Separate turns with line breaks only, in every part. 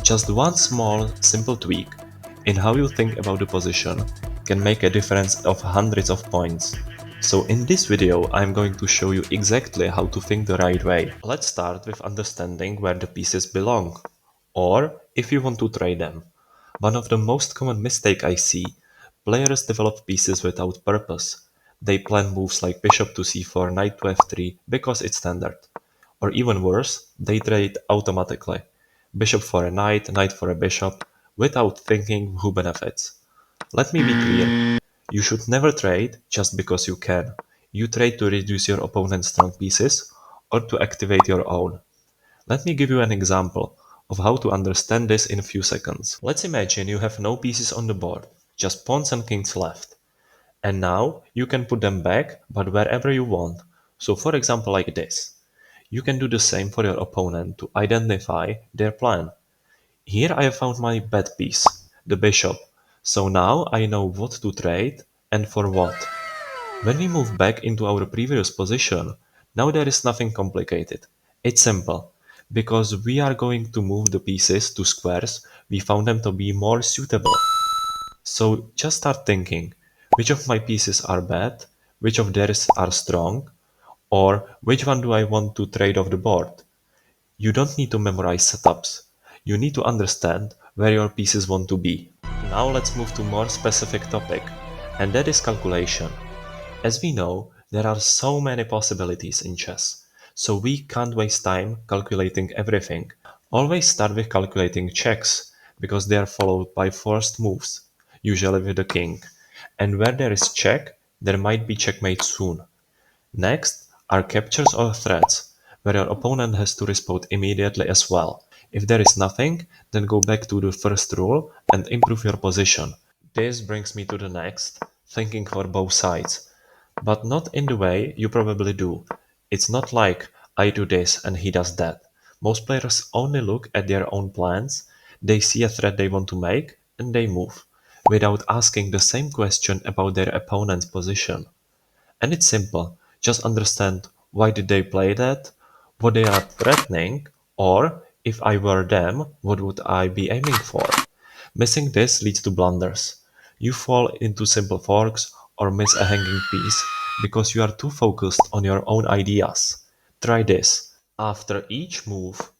Just one small, simple tweak in how you think about the position can make a difference of hundreds of points. So in this video, I'm going to show you exactly how to think the right way. Let's start with understanding where the pieces belong, or if you want to trade them. One of the most common mistakes I see, players develop pieces without purpose. They plan moves like bishop to c4, knight to f3 because it's standard. Or even worse, they trade automatically. Bishop for a knight, knight for a bishop, without thinking who benefits. Let me be clear. You should never trade just because you can. You trade to reduce your opponent's strong pieces or to activate your own. Let me give you an example of how to understand this in a few seconds. Let's imagine you have no pieces on the board, just pawns and kings left. And now you can put them back, but wherever you want. So for example like this. You can do the same for your opponent to identify their plan. Here I have found my bad piece, the bishop. So now I know what to trade and for what. When we move back into our previous position, now there is nothing complicated. It's simple. Because we are going to move the pieces to squares, we found them to be more suitable. So just start thinking, which of my pieces are bad, which of theirs are strong, or which one do I want to trade off the board? You don't need to memorize setups. You need to understand where your pieces want to be. Now let's move to more specific topic, and that is calculation. As we know, there are so many possibilities in chess, so we can't waste time calculating everything. Always start with calculating checks, because they are followed by forced moves, usually with the king. And where there is check, there might be checkmate soon. Next are captures or threats, where your opponent has to respond immediately as well. If there is nothing, then go back to the first rule and improve your position. This brings me to the next, thinking for both sides. But not in the way you probably do. It's not like I do this and he does that. Most players only look at their own plans, they see a threat they want to make, and they move, without asking the same question about their opponent's position. And it's simple. Just understand why did they play that, what they are threatening, or if I were them, what would I be aiming for? Missing this leads to blunders. You fall into simple forks or miss a hanging piece because you are too focused on your own ideas. Try this. After each move,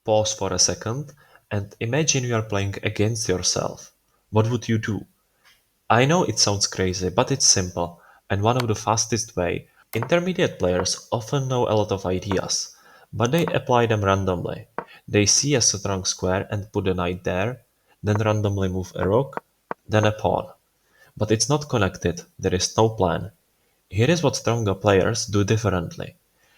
pause for a second and imagine you are playing against yourself. What would you do? I know it sounds crazy, but it's simple, and one of the fastest way. Intermediate players often know a lot of ideas, but they apply them randomly. They see a strong square and put a knight there, then randomly move a rook, then a pawn. But it's not connected, there is no plan. Here is what stronger players do differently.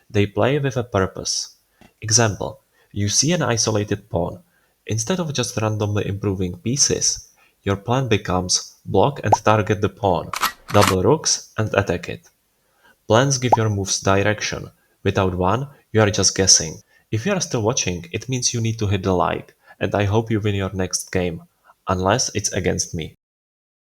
They play with a purpose. Example, you see an isolated pawn. Instead of just randomly improving pieces, your plan becomes block and target the pawn, double rooks and attack it. Plans give your moves direction. Without one, you are just guessing. If you are still watching, it means you need to hit the like, and I hope you win your next game, unless it's against me.